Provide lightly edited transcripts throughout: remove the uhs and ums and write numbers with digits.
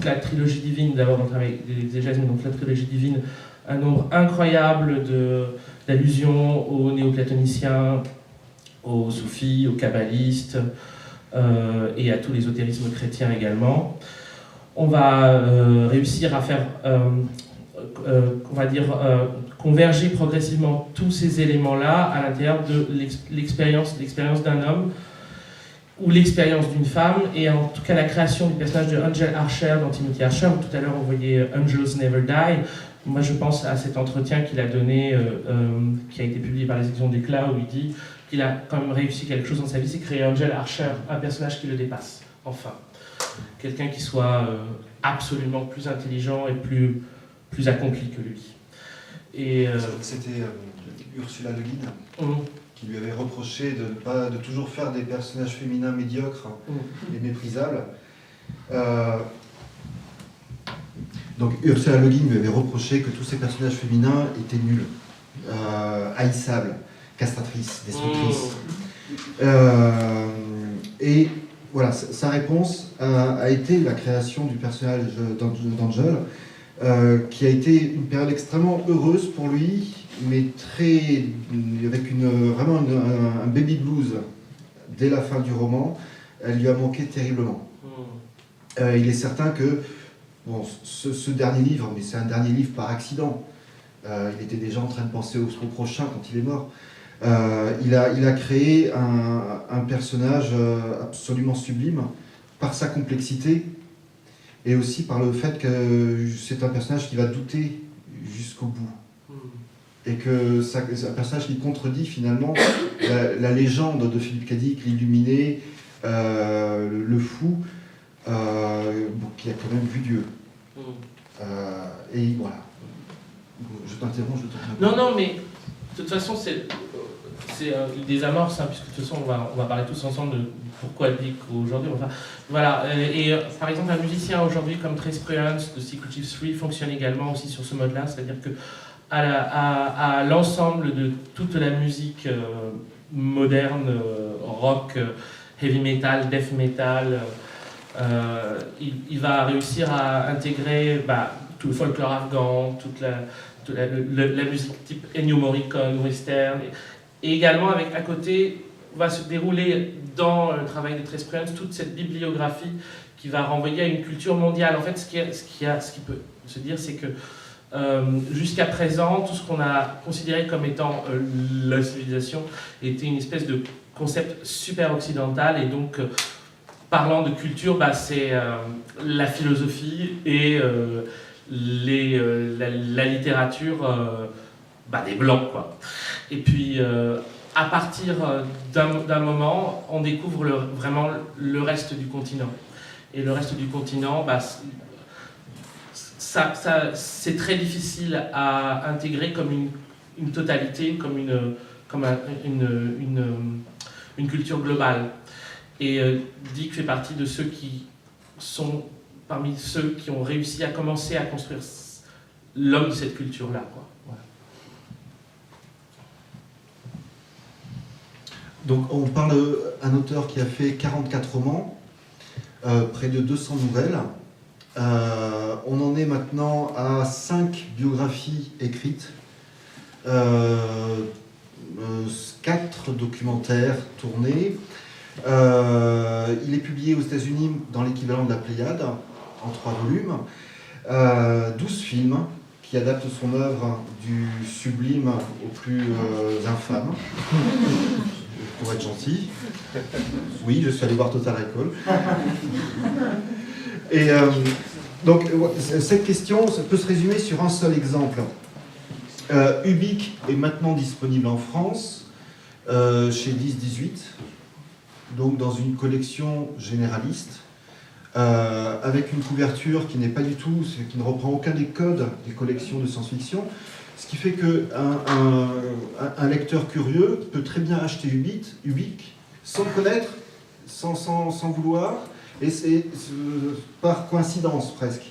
toute la trilogie divine, d'abord on travaille avec des exégèses, donc la trilogie divine, un nombre incroyable d'allusions aux néoplatoniciens, aux soufis, aux kabbalistes et à tout l'ésotérisme chrétien également. On va réussir à faire, on va dire, converger progressivement tous ces éléments-là à l'intérieur de l'expérience d'un homme ou l'expérience d'une femme, et en tout cas la création du personnage de Angel Archer dans Timothy Archer. Tout à l'heure on voyait Angels Never Die. Moi je pense à cet entretien qu'il a donné, qui a été publié par la section d'Éclat, où il dit qu'il a quand même réussi quelque chose dans sa vie, c'est créer Angel Archer, un personnage qui le dépasse, enfin. Quelqu'un qui soit absolument plus intelligent et plus accompli que lui. Et c'était Ursula Le Guin qui lui avait reproché de toujours faire des personnages féminins médiocres et méprisables. Donc Ursula Le Guin lui avait reproché que tous ces personnages féminins étaient nuls, haïssables, castratrices, destructrices. Et voilà, sa réponse a été la création du personnage d'Angel, qui a été une période extrêmement heureuse pour lui, mais avec vraiment un baby blues dès la fin du roman. Elle lui a manqué terriblement. Il est certain que ce dernier livre, mais c'est un dernier livre par accident, il était déjà en train de penser au prochain quand il est mort. Il a créé un personnage absolument sublime par sa complexité et aussi par le fait que c'est un personnage qui va douter jusqu'au bout. Et que c'est un personnage qui contredit finalement la légende de Philippe Cadic, l'illuminé, le fou, qui a quand même vu Dieu. Et voilà. Je t'interromps, Non, mais de toute façon, c'est des amorces, hein, puisque de toute façon, on va parler tous ensemble de pourquoi elle dit qu'aujourd'hui. Enfin, voilà. Et par exemple, un musicien aujourd'hui comme Trace Pruance de Secret Chiefs 3 fonctionne également aussi sur ce mode-là, c'est-à-dire que à l'ensemble de toute la musique moderne, rock, heavy metal, death metal, il va réussir à intégrer tout le folklore afghan, toute la musique type Ennio Morricone, western, et également avec à côté va se dérouler dans le travail de Trace Pruance toute cette bibliographie qui va renvoyer à une culture mondiale. En fait, ce qui peut se dire, c'est que jusqu'à présent, tout ce qu'on a considéré comme étant la civilisation était une espèce de concept super occidental, et donc parlant de culture, c'est la philosophie et la littérature des Blancs, quoi. Et puis, à partir d'un moment, on découvre vraiment le reste du continent. Et le reste du continent, c'est très difficile à intégrer comme une totalité, comme une culture globale. Et Dick fait partie de ceux qui sont parmi ceux qui ont réussi à commencer à construire l'homme de cette culture-là, quoi. Voilà. Donc on parle d'un auteur qui a fait 44 romans, près de 200 nouvelles. On en est maintenant à 5 biographies écrites, 4 documentaires tournés. Il est publié aux États-Unis dans l'équivalent de la Pléiade, en 3 volumes, 12 films qui adaptent son œuvre du sublime au plus infâme, pour être gentil. Oui, je suis allé voir Total Recall. Et donc, cette question peut se résumer sur un seul exemple. Ubik est maintenant disponible en France, chez 10-18, donc dans une collection généraliste, avec une couverture qui n'est pas du tout, qui ne reprend aucun des codes des collections de science-fiction, ce qui fait qu'un lecteur curieux peut très bien acheter Ubik sans le connaître, sans vouloir, et c'est par coïncidence presque.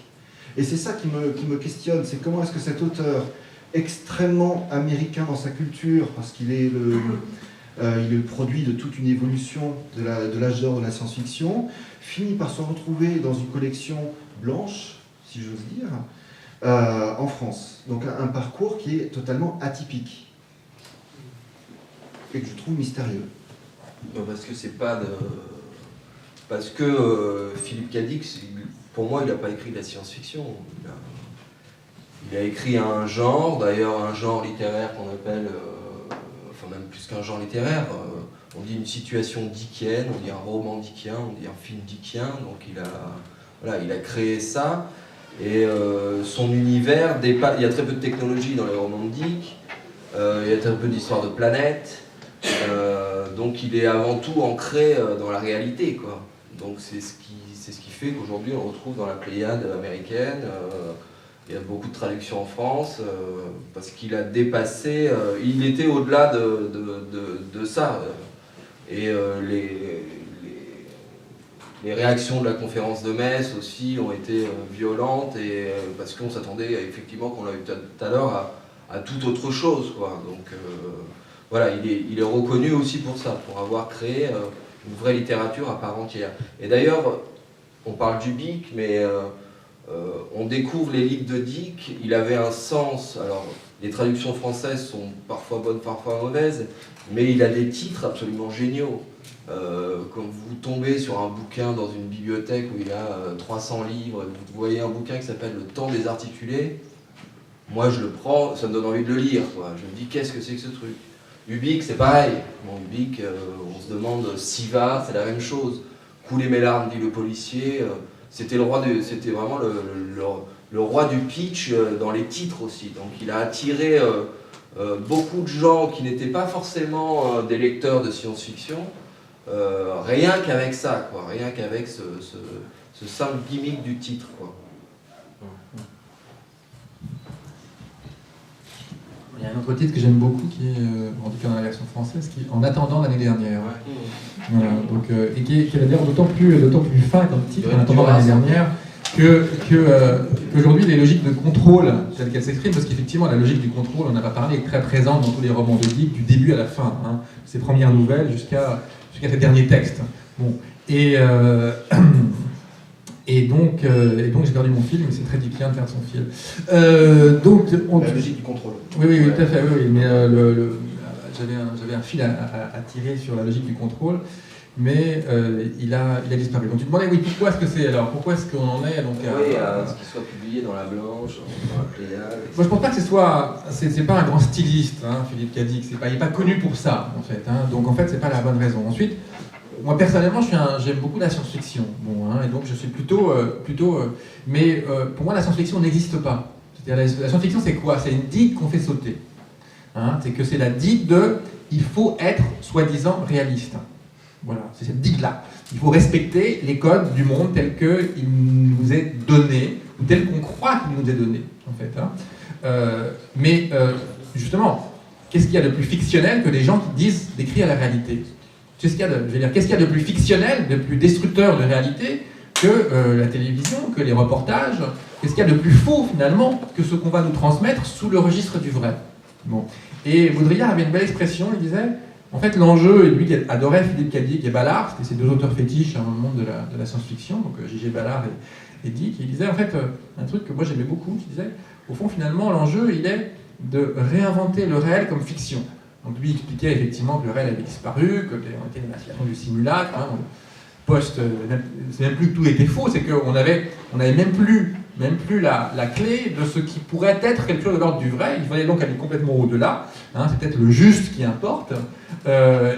Et c'est ça qui me questionne, c'est comment est-ce que cet auteur extrêmement américain dans sa culture, parce qu'il est il est le produit de toute une évolution de l'âge d'or de la science-fiction, finit par se retrouver dans une collection blanche, si j'ose dire, en France. Donc un parcours qui est totalement atypique et que je trouve mystérieux. Parce que c'est pas de... Parce que Philippe Cadic, pour moi, il n'a pas écrit de la science-fiction. Il a écrit un genre, d'ailleurs un genre littéraire qu'on appelle, enfin même plus qu'un genre littéraire, on dit une situation dickienne, on dit un roman dickien, on dit un film dickien, donc il a créé ça. Et son univers dépasse. Il y a très peu de technologie dans les romans de Dick, il y a très peu d'histoire de planète, donc il est avant tout ancré dans la réalité, quoi. Donc c'est ce qui fait qu'aujourd'hui on le retrouve dans la Pléiade américaine. Il y a beaucoup de traductions en France, parce qu'il a dépassé, il était au-delà de ça. Et les réactions de la conférence de Metz aussi ont été violentes, et, parce qu'on s'attendait effectivement, qu'on l'a vu tout à l'heure, à toute autre chose, quoi. Donc voilà, il est reconnu aussi pour ça, pour avoir créé une vraie littérature à part entière. Et d'ailleurs, on parle du Bic, mais on découvre les livres de Dick, il avait un sens. Alors, les traductions françaises sont parfois bonnes, parfois mauvaises, mais il a des titres absolument géniaux. Quand vous tombez sur un bouquin dans une bibliothèque où il y a 300 livres, vous voyez un bouquin qui s'appelle Le Temps des articulés, moi je le prends, ça me donne envie de le lire, quoi. Je me dis, qu'est-ce que c'est que ce truc? Ubique, c'est pareil. Bon, Ubique, on se demande, Siva, c'est la même chose. Couler mes larmes, dit le policier. C'était vraiment le roi du pitch dans les titres aussi. Donc il a attiré beaucoup de gens qui n'étaient pas forcément des lecteurs de science-fiction, rien qu'avec ça, quoi. Rien qu'avec ce simple gimmick du titre, quoi. Il y a un autre titre que j'aime beaucoup qui est, en tout cas dans la version française, qui est En attendant l'année dernière. Ouais. Voilà, donc, et qui est d'ailleurs d'autant plus fin comme titre, En attendant l'année dernière, qu'aujourd'hui les logiques de contrôle telles qu'elles s'expriment, parce qu'effectivement la logique du contrôle, on n'a pas parlé, est très présente dans tous les romans de Dick, du début à la fin, hein, ses premières nouvelles jusqu'à ses derniers textes. Bon, et donc j'ai perdu mon fil, mais c'est très difficile de perdre son fil. La logique du contrôle. Oui, tout à fait, oui, mais j'avais un fil à tirer sur la logique du contrôle, mais il a disparu. Donc tu te demandais, oui, pourquoi est-ce qu'on en est donc, à ce qu'il soit publié dans la Blanche, dans la Pléiade. Moi je pense pas que c'est pas un grand styliste, hein, Philippe Cadic, il n'est pas connu pour ça, en fait, hein, donc en fait c'est pas la bonne raison. Ensuite, moi personnellement, j'aime beaucoup la science-fiction, bon, hein, et donc je suis mais pour moi la science-fiction n'existe pas. C'est-à-dire la science-fiction c'est quoi? C'est une digue qu'on fait sauter. Hein, c'est que c'est la digue de il faut être soi-disant réaliste. Voilà, c'est cette digue-là. Il faut respecter les codes du monde tels qu'il nous est donné, ou tels qu'on croit qu'il nous est donné, en fait. Hein. Mais justement, qu'est-ce qu'il y a de plus fictionnel que des gens qui disent d'écrire la réalité? Qu'est-ce qu'il y a de plus fictionnel, de plus destructeur de réalité que la télévision, que les reportages? Qu'est-ce qu'il y a de plus faux, finalement, que ce qu'on va nous transmettre sous le registre du vrai? Bon. Et Baudrillard avait une belle expression, il disait, en fait, l'enjeu, et lui qui adorait Philippe Cadic et Ballard, c'était ses deux auteurs fétiches dans le monde de la science-fiction, donc J.G. Ballard et Dick, il disait en fait un truc que moi j'aimais beaucoup, qui disait, au fond, finalement, l'enjeu, il est de réinventer le réel comme fiction. Donc lui expliquait effectivement que le réel avait disparu, que on était dans la situation du simulacre, hein, c'est même plus que tout était faux, c'est qu'on avait même plus la clé de ce qui pourrait être quelque chose de l'ordre du vrai. Il fallait donc aller complètement au-delà, hein, c'est peut-être le juste qui importe,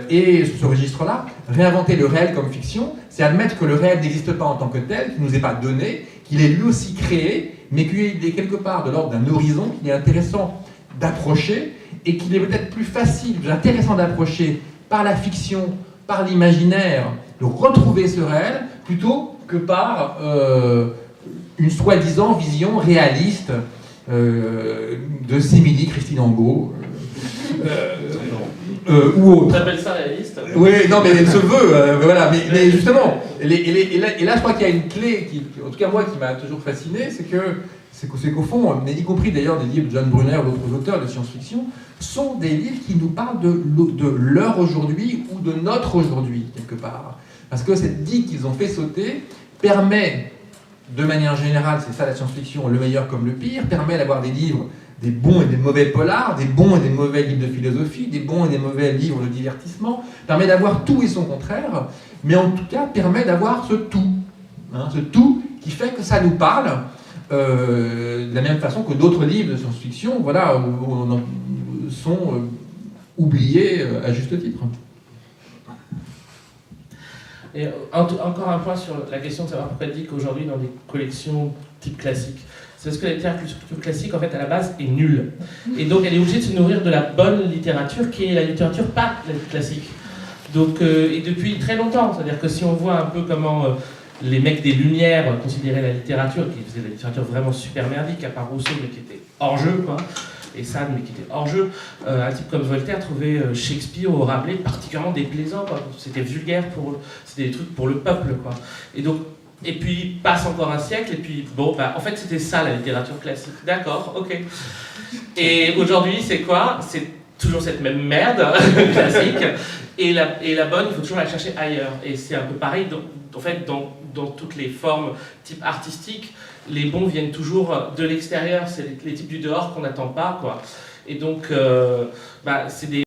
et sur ce registre-là, réinventer le réel comme fiction, c'est admettre que le réel n'existe pas en tant que tel, qu'il ne nous est pas donné, qu'il est lui aussi créé, mais qu'il est quelque part de l'ordre d'un horizon qu'il est intéressant d'approcher, et qu'il est peut-être plus facile, plus intéressant d'approcher par la fiction, par l'imaginaire, de retrouver ce réel, plutôt que par une soi-disant vision réaliste de Sémilly, Christine Angot, ou autre. On appelle ça réaliste? Oui, non, mais elle se veut, voilà, mais justement, Et là, je crois qu'il y a une clé, en tout cas moi, qui m'a toujours fasciné, c'est qu'au fond, mais y compris d'ailleurs des livres de John Brunner ou d'autres auteurs de science-fiction, sont des livres qui nous parlent de leur aujourd'hui ou de notre aujourd'hui, quelque part. Parce que cette digue qu'ils ont fait sauter permet, de manière générale, c'est ça la science-fiction, le meilleur comme le pire, permet d'avoir des livres, des bons et des mauvais polars, des bons et des mauvais livres de philosophie, des bons et des mauvais livres de divertissement, permet d'avoir tout et son contraire, mais en tout cas permet d'avoir ce tout qui fait que ça nous parle, de la même façon que d'autres livres de science-fiction, voilà, sont oubliés à juste titre. Et encore un point sur la question de savoir pourquoi elle dit qu'aujourd'hui, dans des collections type classique, c'est parce que la littérature classique, en fait, à la base, est nulle. Et donc, elle est obligée de se nourrir de la bonne littérature, qui est la littérature pas classique. Donc, et depuis très longtemps, c'est-à-dire que si on voit un peu comment les mecs des Lumières considéraient la littérature, qui faisaient de la littérature vraiment super merdique, à part Rousseau, mais qui était hors jeu, quoi, et Sand, mais qui était hors jeu, un type comme Voltaire trouvait Shakespeare ou Rabelais particulièrement déplaisant, quoi. C'était vulgaire, c'était des trucs pour le peuple, quoi. Et puis passe encore un siècle, et puis bon, en fait c'était ça la littérature classique. D'accord, ok. Et aujourd'hui c'est quoi? C'est toujours cette même merde classique, et la bonne, il faut toujours la chercher ailleurs. Et c'est un peu pareil, en fait, dans toutes les formes type artistiques, les bons viennent toujours de l'extérieur, c'est les types du dehors qu'on n'attend pas, quoi. Et donc, c'est des